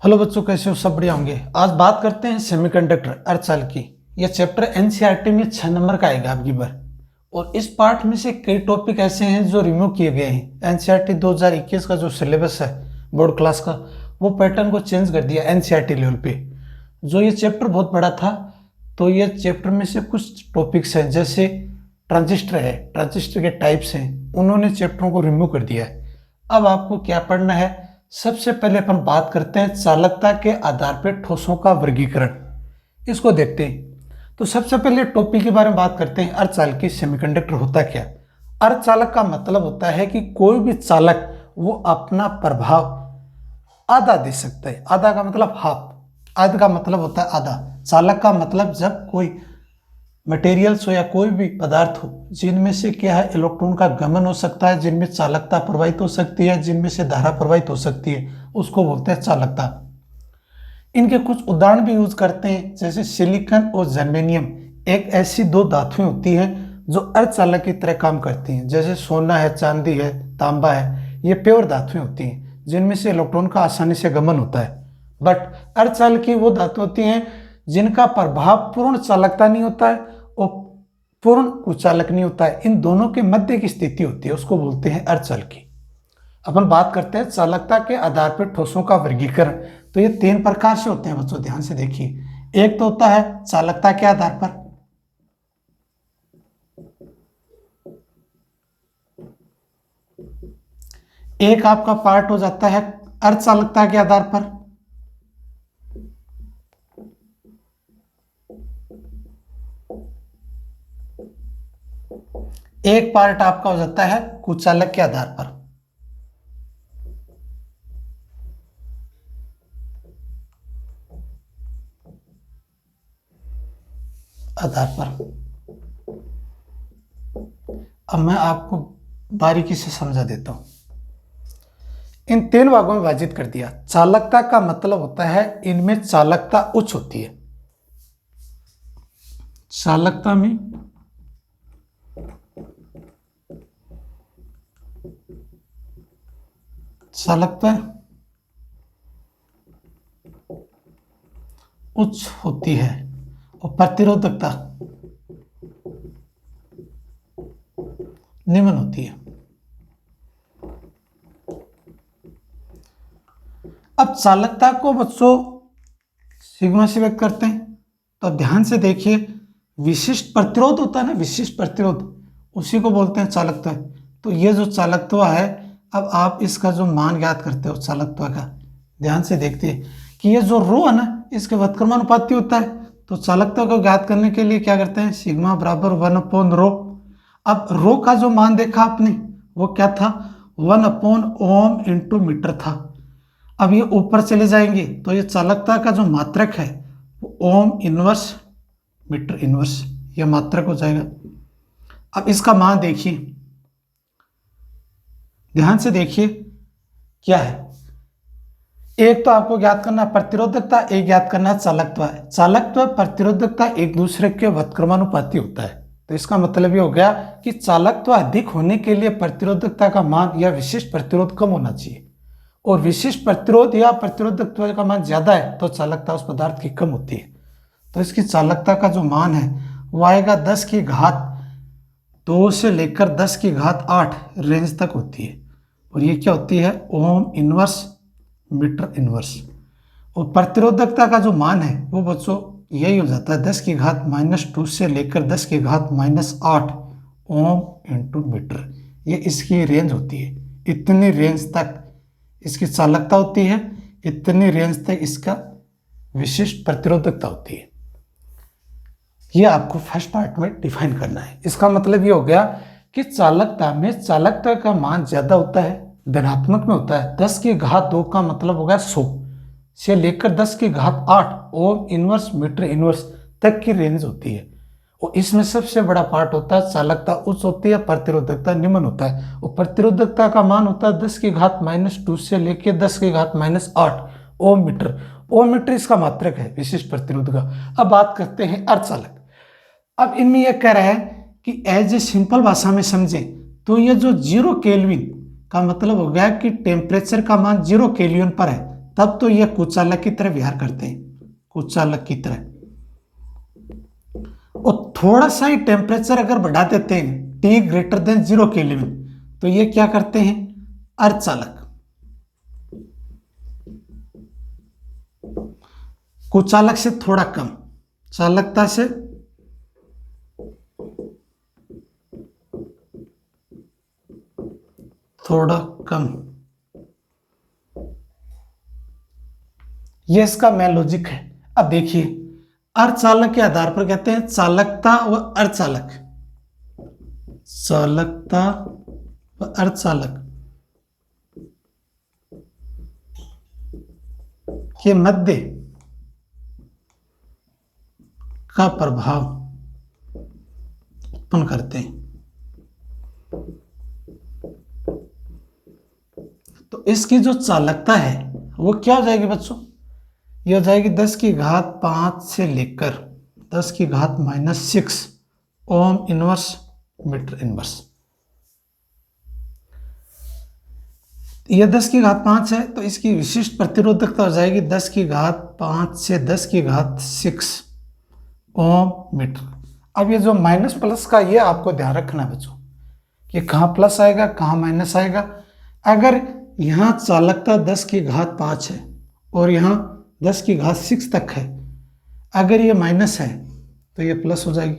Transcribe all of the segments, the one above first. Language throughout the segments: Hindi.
हेलो बच्चों, कैसे हो? सब बढ़िया होंगे। आज बात करते हैं सेमीकंडक्टर अर्धचालक की। यह चैप्टर एनसीईआरटी में 6 नंबर का आएगा आपकी बार। और इस पार्ट में से कई टॉपिक ऐसे हैं जो रिमूव किए गए हैं। एनसीईआरटी 2021 का जो सिलेबस है बोर्ड क्लास का, वो पैटर्न को चेंज कर दिया एनसीईआरटी लेवल पे। जो ये चैप्टर बहुत बड़ा था, तो ये चैप्टर में से कुछ टॉपिक्स हैं, जैसे ट्रांजिस्टर है, ट्रांजिस्टर के टाइप्स हैं, उन्होंने चैप्टरों को रिमूव कर दिया है। अब आपको क्या पढ़ना है? सबसे पहले अपन बात करते हैं चालकता के आधार पर ठोसों का वर्गीकरण। इसको देखते हैं। तो सबसे पहले टॉपिक के बारे में बात करते हैं, अर्धचालकी सेमीकंडक्टर होता क्या? अर्धचालक का मतलब होता है कि कोई भी चालक वो अपना प्रभाव आधा दे सकता है। आधा का मतलब हाफ, आधा का मतलब होता है आधा। चालक का मतलब जब कोई मटेरियल्स हो या कोई भी पदार्थ हो जिनमें से क्या है, इलेक्ट्रॉन का गमन हो सकता है, जिनमें चालकता प्रवाहित हो सकती है, जिनमें से धारा प्रवाहित हो सकती है, उसको बोलते हैं चालकता। इनके कुछ उदाहरण भी यूज करते हैं, जैसे सिलिकॉन और जर्मेनियम। एक ऐसी दो धातुएं होती हैं जो अर्धचालक की तरह काम करती हैं। जैसे सोना है, चांदी है, तांबा है, ये प्योर धातुएं होती हैं जिनमें से इलेक्ट्रॉन का आसानी से गमन होता है। बट अर्धचालकी वो धातु होती हैं जिनका प्रभाव पूर्ण चालकता नहीं होता है और पूर्ण कुचालक नहीं होता है। इन दोनों के मध्य की स्थिति होती है, उसको बोलते हैं अर्धचालकी। अपन बात करते हैं चालकता के आधार पर ठोसों का वर्गीकरण। तो ये 3 प्रकार से होते हैं बच्चों, ध्यान से देखिए। एक तो होता है चालकता के आधार पर, एक आपका पार्ट हो जाता है अर्धचालकता के आधार पर, एक पार्ट आपका हो जाता है कुचालक के आधार पर। अब मैं आपको बारीकी से समझा देता हूं। इन 3 भागों में विभाजित कर दिया। चालकता का मतलब होता है इनमें चालकता उच्च होती है। चालकता में चालकता उच्च होती है और प्रतिरोधकता निम्न होती है। अब चालकता को बच्चों सिग्मा से व्यक्त करते हैं। तो अब ध्यान से देखिए, विशिष्ट प्रतिरोध होता है ना, विशिष्ट प्रतिरोध, उसी को बोलते हैं चालकता। तो ये जो चालकत्व है, अब आप इसका जो मान ज्ञात करते हो चालकत्व का, ध्यान से देखते हैं कि ये जो रो है ना, इसके व्युत्क्रमानुपाती होता है। तो चालकत्व को ज्ञात करने के लिए क्या करते हैं, सिग्मा बराबर 1/रो। अब रो का जो मान देखा आपने, वो क्या था, 1/ओम इंटू मीटर था। अब ये ऊपर चले जाएंगे तो ये चालकता का जो मात्रक है वो ओम इनवर्स मीटर इनवर्स, यह मात्रक हो जाएगा। अब इसका मान देखिए, ध्यान से देखिए क्या है। एक तो आपको ज्ञात करना प्रतिरोधकता, एक ज्ञात करना चालकत्व है। चालकत्व प्रतिरोधकता एक दूसरे के व्युत्क्रमानुपाती होता है। तो इसका मतलब ये हो गया कि चालकत्व अधिक होने के लिए प्रतिरोधकता का मान या विशिष्ट प्रतिरोध कम होना चाहिए, और विशिष्ट प्रतिरोध या प्रतिरोधकत्व का मान ज्यादा है तो चालकता उस पदार्थ की कम होती है। तो इसकी चालकता का जो मान है वो आएगा 10⁻2 से लेकर 10⁸8 रेंज तक होती है। और ये क्या होती है, ओम इनवर्स मीटर इनवर्स। और प्रतिरोधकता का जो मान है वो बच्चों यही हो जाता है 10⁻2 से लेकर 10⁻8 ओम इंटू मीटर। ये इसकी रेंज होती है। इतनी रेंज तक इसकी चालकता होती है, इतनी रेंज तक इसका विशिष्ट प्रतिरोधकता होती है। ये आपको फर्स्ट पार्ट में डिफाइन करना है। इसका मतलब ये हो गया कि चालकता में चालकता का मान ज्यादा होता है, धनात्मक में होता है। 10⁻2 का मतलब होगा 100 से लेकर 10⁸8 ओम इनवर्स मीटर इनवर्स तक की रेंज होती है। और इसमें सबसे बड़ा पार्ट होता है चालकता उच्च होती है, प्रतिरोधकता निम्न होता है। और प्रतिरोधकता का मान होता है 10⁻2 से लेकर 10⁻8 ओम मीटर। ओम मीटर इसका मात्रक है विशिष्ट प्रतिरोध का। अब बात करते हैं अर्धचालक। अब इनमें यह कह रहा है कि एज ए सिंपल भाषा में समझें तो ये जो 0 केल्विन का मतलब हो गया कि टेम्परेचर का मान 0 केल्विन पर है, तब तो ये कुचालक की तरह व्यवहार करते हैं, कुचालक की तरह। और थोड़ा सा ही टेम्परेचर अगर बढ़ा देते हैं T ग्रेटर देन 0 केल्विन, तो ये क्या करते हैं, अर्धचालक। कुचालक से थोड़ा कम, चालकता से थोड़ा कम। ये इसका मेन लॉजिक है। अब देखिए, अर्धचालक के आधार पर कहते हैं चालकता व अर्धचालक, चालकता व अर्धचालक के मध्य का प्रभाव उत्पन्न करते हैं। तो इसकी जो चालकता है वो क्या हो जाएगी बच्चों, ये हो जाएगी 10 की घात 5 से लेकर 10 की घात -6 ओम इनवर्स मीटर इनवर्स। ये 10 की घात 5 है, तो इसकी विशिष्ट प्रतिरोधकता हो जाएगी 10 की घात 5 से 10 की घात 6 ओम मीटर। अब ये जो माइनस प्लस का, ये आपको ध्यान रखना है बच्चों कि कहाँ प्लस आएगा कहाँ माइनस आएगा। अगर यहाँ चालकता 10 की घात 5 है और यहाँ 10 की घात 6 तक है, अगर ये माइनस है तो ये प्लस हो जाएगी,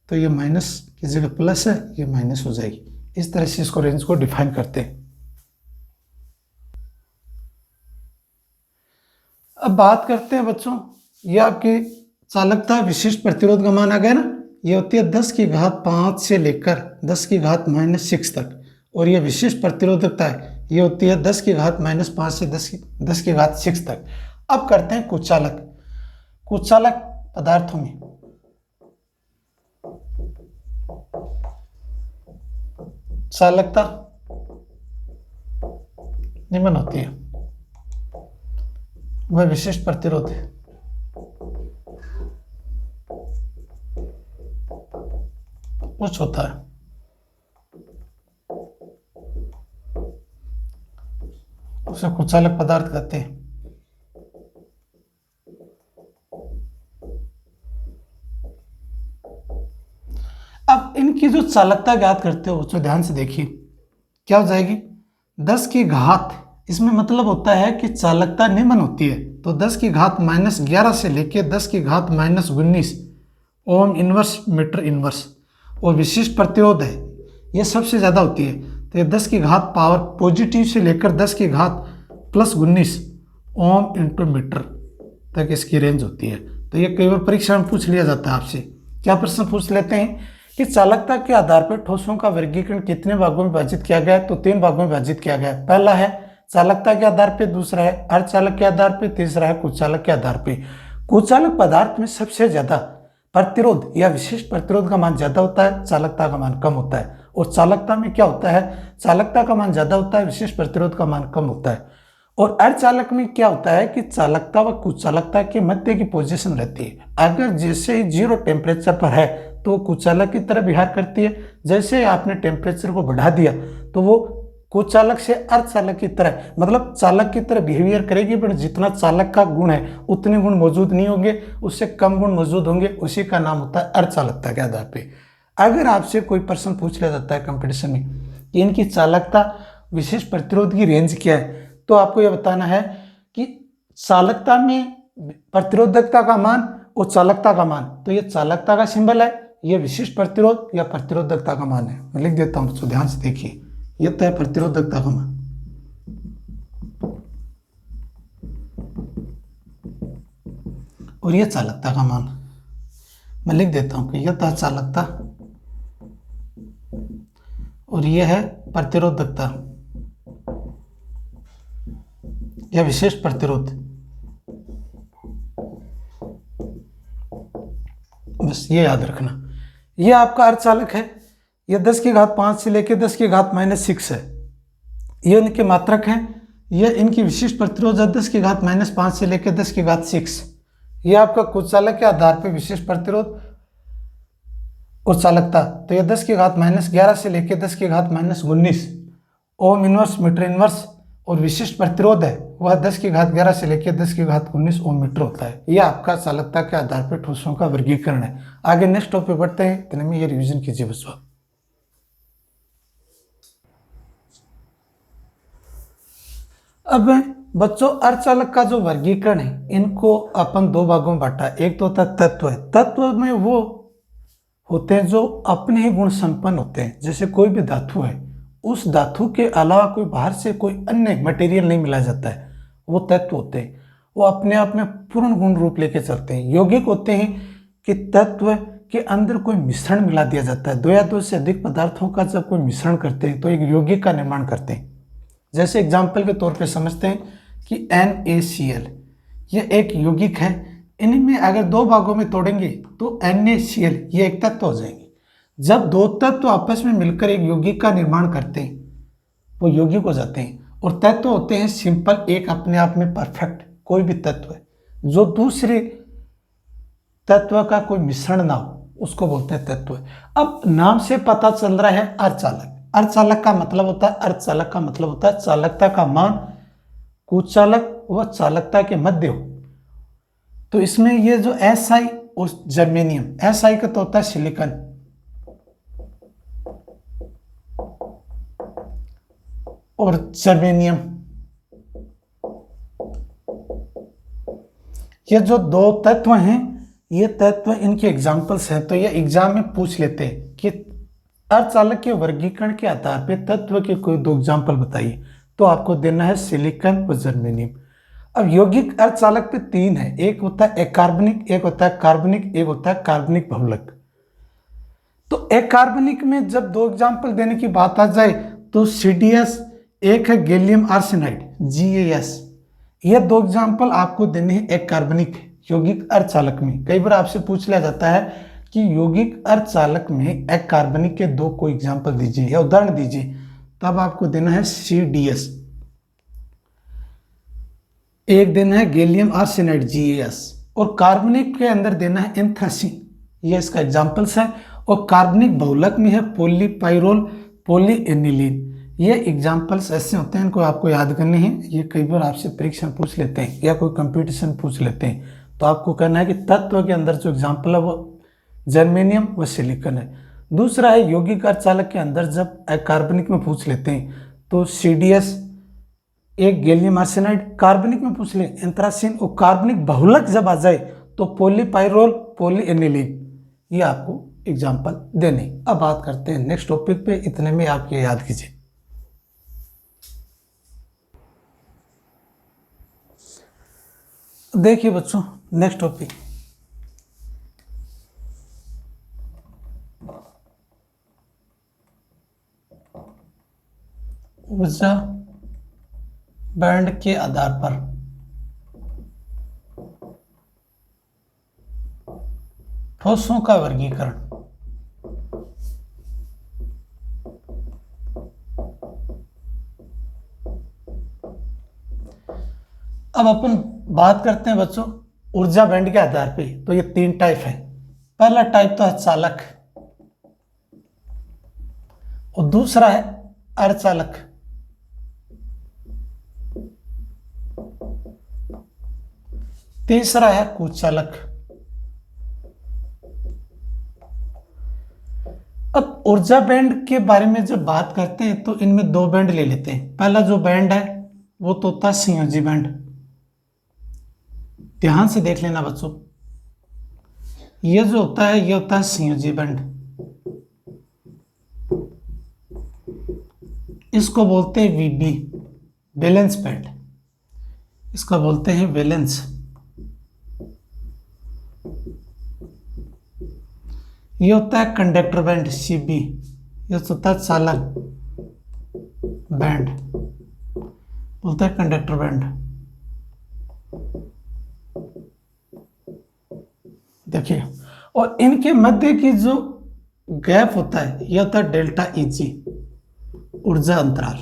तो ये माइनस की जगह प्लस है, ये माइनस हो जाएगी। इस तरह से इसको रेंज को डिफाइन करते हैं। अब बात करते हैं बच्चों, ये आपकी चालकता विशिष्ट प्रतिरोध का मान आ गया ना, ये होती है 10 की घात 5 से लेकर 10 की घात -6 तक, और ये विशिष्ट प्रतिरोधकता है, ये होती है 10 की घात -5 से 10 की घात 6 तक। अब करते हैं कुचालक। कुचालक पदार्थों में चालकता निम्न होती है, वह विशिष्ट प्रतिरोध है। कुछ होता है, उसे कुचालक पदार्थ कहते हैं। अब इनकी जो चालकता ज्ञात करते हो तो ध्यान से देखिए क्या हो जाएगी, 10 की घात, इसमें मतलब होता है कि चालकता निम्न होती है, तो 10 की घात -11 से लेकर 10 की घात -19 ओम इनवर्स मीटर इनवर्स, और विशिष्ट प्रतिरोध है ये सबसे ज़्यादा होती है, तो ये 10 की घात पावर पॉजिटिव से लेकर 10 की घात +19 ओम इंटू मीटर तक इसकी रेंज होती है। तो ये कई बार परीक्षा में पूछ लिया जाता है आपसे। क्या प्रश्न पूछ लेते हैं कि चालकता के आधार पर ठोसों का वर्गीकरण कितने भागों में विभाजित किया गया है, तो 3 भागों में विभाजित किया गया है। पहला है चालकता के आधार पर, दूसरा है अर्धचालक के आधार पर, तीसरा है कुचालक के आधार पर। कुचालक पदार्थ में सबसे ज्यादा प्रतिरोध या विशिष्ट प्रतिरोध का मान ज्यादा होता है, चालकता का मान कम होता है। और चालकता में क्या होता है, चालकता का मान ज्यादा होता है, विशिष्ट प्रतिरोध का मान कम होता है। और अर्धचालक में क्या होता है कि चालकता व कुचालकता के मध्य की पोजीशन रहती है। अगर जैसे ही 0 टेम्परेचर पर है तो वो कुचालक की तरह व्यवहार करती है, जैसे ही आपने टेम्परेचर को बढ़ा दिया तो वो कुचालक से अर्धचालक की तरह, मतलब चालक की तरह बिहेवियर करेगी, पर जितना चालक का गुण है उतने गुण मौजूद नहीं होंगे, उससे कम गुण मौजूद होंगे, उसी का नाम होता है अर्धचालकता के आधार पे। अगर आपसे कोई प्रश्न पूछ लिया जाता है कंपटीशन में कि इनकी चालकता विशेष प्रतिरोध की रेंज क्या है, तो आपको यह बताना है कि चालकता में प्रतिरोधकता का मान और चालकता का मान, तो ये चालकता का सिंबल है, ये विशिष्ट प्रतिरोध या प्रतिरोधकता का मान है। मैं लिख देता हूं, तो ध्यान से देखिए, यह तो है प्रतिरोधकता का मान, और यह चालकता का मान। मैं लिख देता हूं कि यह तो है चालकता और यह है प्रतिरोधकता या विशेष प्रतिरोध। बस ये याद रखना। यह आपका अर्धचालक है, यह 10 की घात 5 से लेकर 10 की घात -6 है, यह इनके मात्रक हैं। यह इनकी विशिष्ट प्रतिरोध है 10 की घात -5 से लेकर 10 की घात 6। यह आपका कुचालक के आधार पर विशिष्ट प्रतिरोध और चालकता, तो यह 10 की घात -11 से लेकर 10 की घात -19 ओम इनवर्स मीटर इनवर्स, और विशिष्ट प्रतिरोध है वह 10 की घात 11 से लेकर 10 की घात 19 ओम मीटर होता है। यह आपका चालकता के आधार पर ठोसों का वर्गीकरण है। आगे नेक्स्ट टॉपिक बढ़ते हैं, इतने में ये रिवीजन कीजिए बच्चों। अब बच्चों अर्धचालक का जो वर्गीकरण है इनको अपन दो भागों में बांटा। एक तो होता है तत्व है, तत्व में वो होते हैं जो अपने ही गुण संपन्न होते हैं। जैसे कोई भी धातु है, उस धातु के अलावा कोई बाहर से कोई अन्य मटेरियल नहीं मिला जाता है, वो तत्व होते हैं। वो अपने आप में पूर्ण गुण रूप लेके चलते हैं। यौगिक होते हैं कि तत्व के अंदर कोई मिश्रण मिला दिया जाता है। दो या दो से अधिक पदार्थों का जब कोई मिश्रण करते हैं तो एक यौगिक का निर्माण करते हैं। जैसे एग्जाम्पल के तौर पे समझते हैं कि NaCl ये एक यौगिक है। इनमें अगर दो भागों में तोड़ेंगे तो NaCl ये एक तत्व हो जाएंगे। जब दो तत्व आपस में मिलकर एक यौगिक का निर्माण करते हैं वो यौगिक हो जाते हैं। और तत्व होते हैं सिंपल, एक अपने आप में परफेक्ट कोई भी तत्व है जो दूसरे तत्व का कोई मिश्रण ना हो उसको बोलते हैं तत्व। अब नाम से पता चल रहा है अर्धचालक। अर्धचालक का मतलब होता है, अर्धचालक का मतलब होता है चालकता का मान कुचालक व चालकता के मध्य हो। तो इसमें ये जो Si और जर्मेनियम, Si का तो होता है सिलिकॉन और जर्मेनियम, ये जो दो तत्व हैं ये तत्व इनके एग्जाम्पल्स हैं। तो ये एग्जाम में पूछ लेते हैं कि अर्धचालक के वर्गीकरण के आधार पर तत्व के कोई दो एग्जाम्पल बताइए, तो आपको देना है सिलिकॉन और जर्मेनियम। अब यौगिक अर्धचालक पे तीन है, एक होता है अकार्बनिक, एक होता है कार्बनिक, एक होता है कार्बनिक बहुलक। तो अकार्बनिक में जब दो एग्जाम्पल देने की बात आ जाए तो CDS, एक है गैलियम आर्सेनाइड GaS। ये दो एग्जाम्पल आपको देने हैं अकार्बनिक यौगिक अर्धचालक में। कई बार आपसे पूछ लिया जाता है कि यौगिक अर्धचालक में अकार्बनिक के दो कोई एग्जाम्पल दीजिए या उदाहरण दीजिए, तब आपको देना है CDS, एक देना है गैलियम आर्सेनाइड GaS, और कार्बनिक के अंदर देना है एंथ्रासीन, ये इसका एग्जाम्पल्स है। और कार्बनिक बहुलक में है पॉलीपाइरोल, पॉलीएनिलीन। ये एग्जाम्पल्स ऐसे होते हैं, इनको आपको याद करने हैं। ये कई बार आपसे परीक्षा पूछ लेते हैं या कोई कंपटीशन पूछ लेते हैं, तो आपको कहना है कि तत्व के अंदर जो एग्जाम्पल है वो जर्मेनियम व सिलिकॉन है। दूसरा है यौगिक अर्धचालक के अंदर जब कार्बनिक में पूछ लेते हैं तो CDS, एक गैलियम आर्सेनाइड, कार्बनिक में पूछ ले एंथ्रासीन, और कार्बनिक बहुलक जब आ जाए तो पॉलीपाइरोल, पॉलीएनिलीन, ये आपको एग्जाम्पल देने। अब बात करते हैं नेक्स्ट टॉपिक पे, इतने में आप ये याद कीजिए। देखिए बच्चों नेक्स्ट टॉपिक, ऊर्जा बैंड के आधार पर ठोसों का वर्गीकरण। अब अपन बात करते हैं बच्चों ऊर्जा बैंड के आधार पे। तो ये तीन टाइप है। पहला टाइप तो है चालक और दूसरा है अर्धचालक, तीसरा है कुचालक। अब ऊर्जा बैंड के बारे में जब बात करते हैं तो इनमें दो बैंड ले लेते हैं। पहला जो बैंड है वो तो होता है संयोजी बैंड। ध्यान से देख लेना बच्चों, ये जो होता है ये होता है संयोजी बैंड। इसको बोलते हैं VB, वैलेंस बैंड। इसको बोलते हैं वैलेंस। ये होता है कंडक्टर बैंड CB। ये होता है चालक बैंड, बोलता है कंडक्टर बैंड। देखिए, और इनके मध्य की जो गैप होता है यह होता है डेल्टा EG, ऊर्जा अंतराल।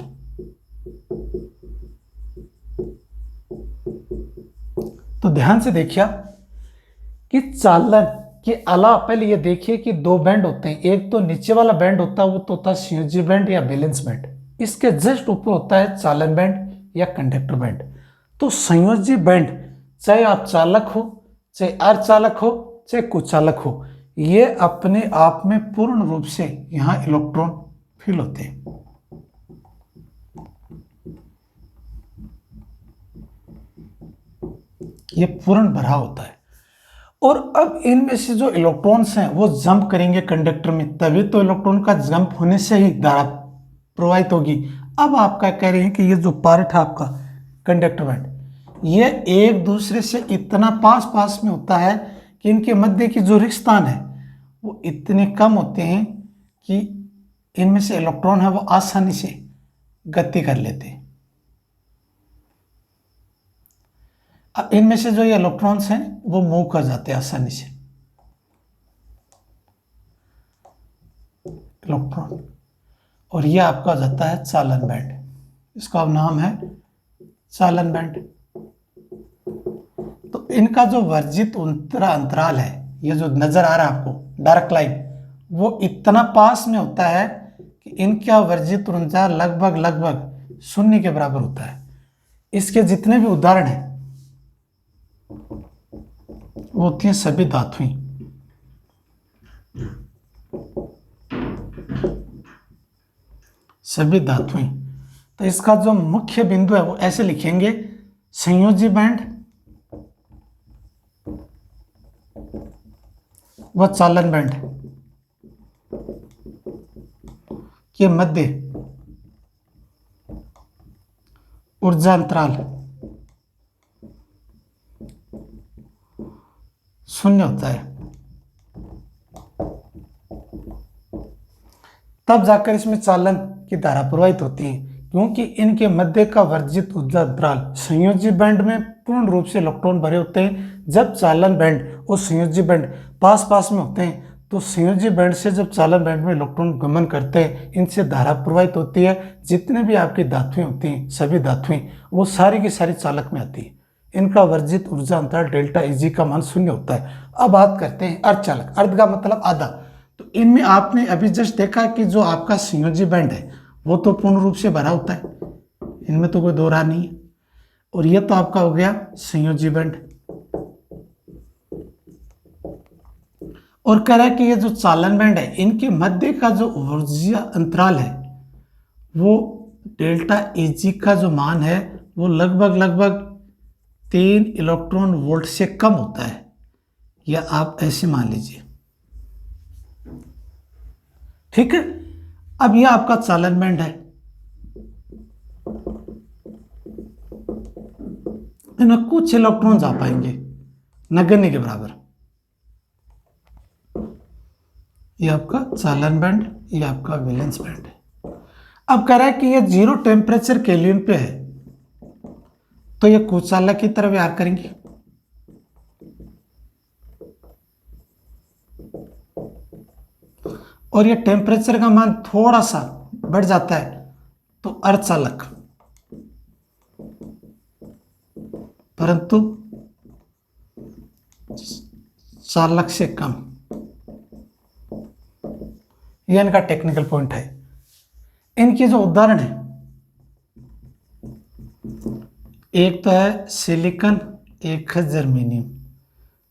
तो ध्यान से देखिए कि चालन के अलावा पहले ये देखिए कि दो बैंड होते हैं। एक तो नीचे वाला बैंड होता है वो तो होता है संयोजी बैंड या बैलेंस बैंड। इसके जस्ट ऊपर होता है चालन बैंड, या कंडक्टर बैंड। तो संयोजी बैंड चाहे आप चालक हो, चाहे अर्धचालक हो, चाहे कुचालक हो, ये अपने आप में पूर्ण रूप से यहाँ इलेक्ट्रॉन फिल होते हैं। ये पूर्ण भरा होता है। और अब इनमें से जो इलेक्ट्रॉन्स हैं वो जंप करेंगे कंडक्टर में, तभी तो इलेक्ट्रॉन का जंप होने से ही धारा प्रवाहित होगी। अब आप क्या कह रहे हैं कि ये जो पार्ट है आपका कंडक्टर बैंड, ये एक दूसरे से इतना पास पास में होता है कि इनके मध्य की जो रिक्तस्थान है वो इतने कम होते हैं कि इनमें से इलेक्ट्रॉन है वो आसानी से गति कर लेते हैं। अब इनमें से जो ये इलेक्ट्रॉन्स हैं वो मूव कर जाते हैं आसानी से। इलेक्ट्रॉन, और ये आपका जाता है चालन बैंड, इसका नाम है चालन बैंड। तो इनका जो वर्जित अंतराल है, ये जो नजर आ रहा है आपको डार्क लाइन, वो इतना पास में होता है कि इनका वर्जित ऊर्जा लगभग शून्य के बराबर होता है। इसके जितने भी उदाहरण हैं वो होती हैं सभी धातुएं। सभी धातुएं। तो इसका जो मुख्य बिंदु है वो ऐसे लिखेंगे, संयोजी बैंड व चालन बैंड के मध्य ऊर्जा अंतराल शून्य होता है। तब जाकर इसमें चालन की धारा प्रवाहित होती है, क्योंकि इनके मध्य का वर्जित ऊर्जा अंतराल संयोजी बैंड में पूर्ण रूप से इलेक्ट्रॉन भरे होते हैं। जब चालन बैंड और संयोजी बैंड पास पास में होते हैं तो संयोजी बैंड से जब चालन बैंड में इलेक्ट्रॉन गमन करते हैं, इनसे धारा प्रवाहित होती है। जितने भी आपकी धातुएं होती हैं, सभी धातुएं वो सारी की सारी चालक में आती है। इनका वर्जित ऊर्जा अंतराल डेल्टा Eg का मान शून्य होता है। अब बात करते हैं अर्धचालक। अर्ध का मतलब आधा। तो इनमें आपने अभी जस्ट देखा कि जो आपका संयोजी बैंड है वो तो पूर्ण रूप से भरा होता है, इनमें तो कोई दो राह नहीं है। और ये तो आपका हो गया संयोजी बैंड। और कह रहा है कि ये जो चालन बैंड है, इनके मध्य का जो ऊर्जा अंतराल है वो डेल्टा Eg का जो मान है वो लगभग 3 इलेक्ट्रॉन वोल्ट से कम होता है, या आप ऐसे मान लीजिए। ठीक है। अब यह आपका चालन बैंड है, इनमें कुछ इलेक्ट्रॉन जा पाएंगे नगण्य के बराबर। यह आपका चालन बैंड, यह आपका वैलेंस बैंड है। अब कह रहा है कि यह 0 टेम्परेचर केल्विन पे है, तो ये कुचालक की तरह व्यवहार करेंगे। और ये टेम्परेचर का मान थोड़ा सा बढ़ जाता है तो अर्धचालक, परंतु चालक से कम। यह इनका टेक्निकल पॉइंट है। इनके जो उदाहरण है, एक तो है सिलिकॉन, एक है जर्मेनियम।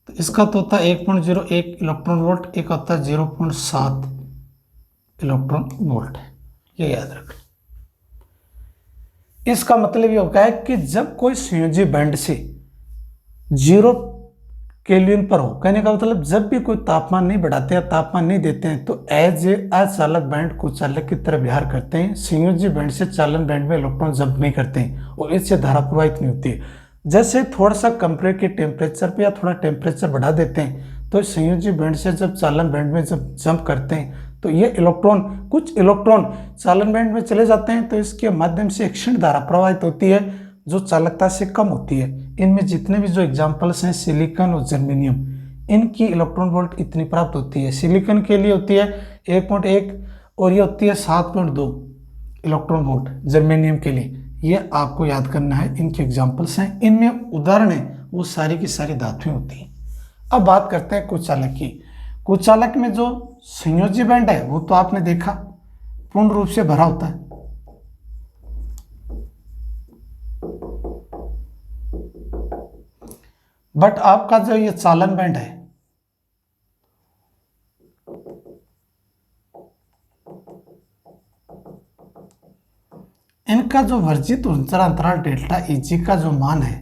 तो इसका तो होता है 1.01 इलेक्ट्रॉन वोल्ट, एक होता है 0.7 इलेक्ट्रॉन वोल्ट। ये याद रखना। इसका मतलब ये होता है कि जब कोई संयोजी बैंड से 0 केल्विन पर हो, कहने का मतलब जब भी कोई तापमान नहीं बढ़ाते या तापमान नहीं देते हैं तो एज ए अचालक बैंड कुचालक की तरह व्यवहार करते हैं। संयोजी बैंड से चालन बैंड में इलेक्ट्रॉन जंप नहीं करते हैं और इससे धारा प्रवाहित नहीं होती है। जैसे थोड़ा सा कंपेयर के टेम्परेचर पे या थोड़ा टेम्परेचर बढ़ा देते हैं तो संयोजी बैंड से जब चालन बैंड में जब जंप करते हैं तो ये इलेक्ट्रॉन, कुछ इलेक्ट्रॉन चालन बैंड में चले जाते हैं, तो इसके माध्यम से एक क्षीण धारा प्रवाहित होती है जो चालकता से कम होती है। इनमें जितने भी जो एग्जाम्पल्स हैं सिलिकॉन और जर्मेनियम, इनकी इलेक्ट्रॉन वोल्ट इतनी प्राप्त होती है। सिलिकॉन के लिए होती है 1.1 और ये होती है 7.2 इलेक्ट्रॉन वोल्ट जर्मेनियम के लिए। ये आपको याद करना है, इनके एग्जाम्पल्स हैं। इनमें उदाहरण है वो सारी की सारी धातुएं होती हैं। अब बात करते हैं कुचालक की। कुचालक में जो संयोजी बैंड है वो तो आपने देखा पूर्ण रूप से भरा होता है। बट आपका जो ये चालन बैंड है, इनका जो वर्जित ऊर्जा अंतराल डेल्टा Eg का जो मान है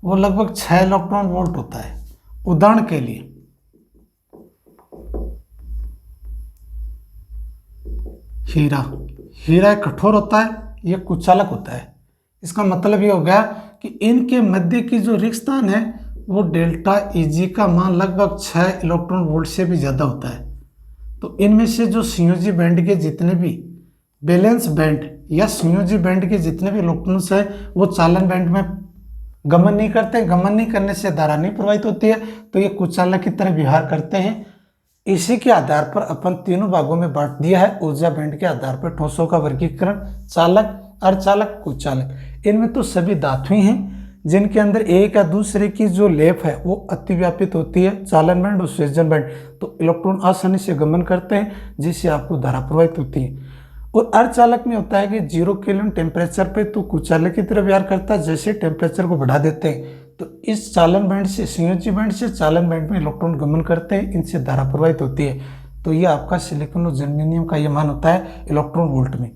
वो लगभग 6 इलेक्ट्रॉन वोल्ट होता है। उदाहरण के लिए हीरा कठोर होता है, ये कुचालक होता है। इसका मतलब ये हो गया कि इनके मध्य की जो रिक्तस्थान है वो डेल्टा Eg का मान लगभग 6 इलेक्ट्रॉन वोल्ट से भी ज़्यादा होता है। तो इनमें से जो संयोजी बैंड के जितने भी बैलेंस बैंड या संयोजी बैंड के जितने भी इलेक्ट्रॉन्स है वो चालन बैंड में गमन नहीं करते। गमन नहीं करने से धारा नहीं प्रवाहित होती है, तो ये कुचालक की तरह व्यवहार करते हैं। इसी के आधार पर अपन तीनों भागों में बांट दिया है ऊर्जा बैंड के आधार पर ठोसों का वर्गीकरण, चालक, अर्धचालक, कुचालक। इनमें तो सभी धातुएं हैं जिनके अंदर एक या दूसरे की जो लेप है वो अतिव्यापित होती है, चालन बैंड और स्वेदन बैंड, तो इलेक्ट्रॉन आसानी से गमन करते हैं जिससे आपको धारा प्रवाहित होती है। और अर्धचालक में होता है कि 0 केल्विन टेम्परेचर पे तो कुचालक की तरह व्यवहार करता है, जैसे टेम्परेचर को बढ़ा देते हैं तो इस चालन बैंड से, संयोजी बैंड से चालन बैंड में इलेक्ट्रॉन गमन करते हैं, इनसे धारा प्रवाहित होती है। तो ये आपका सिलिकॉन और जर्मेनियम का ये मान होता है इलेक्ट्रॉन वोल्ट में।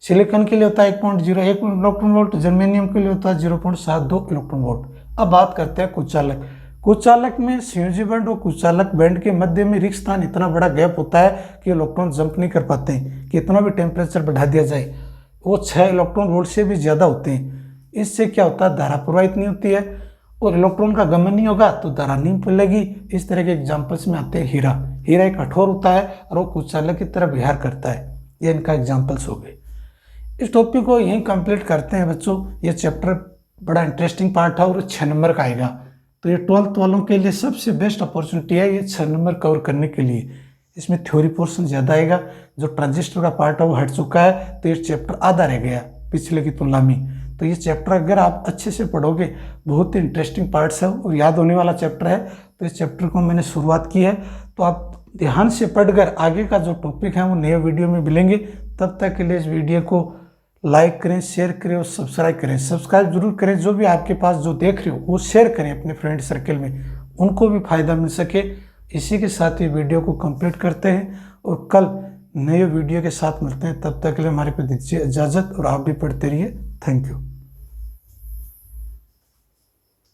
सिलिकॉन के लिए होता है 1.01 इलेक्ट्रॉन वोल्ट, जर्मेनियम के लिए होता है 0.72 इलेक्ट्रॉन वोल्ट। अब बात करते हैं कुचालक। कुचालक में संयोजी बैंड और कुचालक बैंड के मध्य में रिक्त स्थान इतना बड़ा गैप होता है कि इलेक्ट्रॉन जंप नहीं कर पाते हैं। कितना भी टेम्परेचर बढ़ा दिया जाए वो 6 इलेक्ट्रॉन वोल्ट से भी ज़्यादा होते हैं। इससे क्या होता है, धारा प्रवाहित नहीं होती है और इलेक्ट्रॉन का गमन नहीं होगा तो धारा नहीं फैलेगी। इस तरह के एग्जाम्पल्स में आते हैं हीरा एक कठोर होता है और वो कुचालक की तरह व्यवहार करता है। ये इनका एग्जाम्पल्स हो गए। इस टॉपिक को यहीं कंप्लीट करते हैं बच्चों। ये चैप्टर बड़ा इंटरेस्टिंग पार्ट है और 6 नंबर का आएगा। तो ये 12th वालों के लिए सबसे बेस्ट अपॉर्चुनिटी है ये 6 नंबर कवर करने के लिए। इसमें थ्योरी पोर्शन ज़्यादा आएगा, जो ट्रांजिस्टर का पार्ट है वो हट चुका है, तो ये चैप्टर आधा रह गया पिछले की तुलना में। तो ये चैप्टर अगर आप अच्छे से पढ़ोगे, बहुत ही इंटरेस्टिंग पार्ट्स है और याद होने वाला चैप्टर है। तो इस चैप्टर को मैंने शुरुआत की है, तो आप ध्यान से पढ़कर आगे का जो टॉपिक है वो नए वीडियो में मिलेंगे। तब तक के लिए इस वीडियो को लाइक करें, शेयर करें और सब्सक्राइब करें। सब्सक्राइब जरूर करें, जो भी आपके पास जो देख रहे हो वो शेयर करें अपने फ्रेंड सर्कल में, उनको भी फायदा मिल सके। इसी के साथ ये वीडियो को कंप्लीट करते हैं और कल नए वीडियो के साथ मिलते हैं। तब तक के लिए हमारे को दीजिए इजाज़त और आप भी पढ़ते रहिए। Thank you.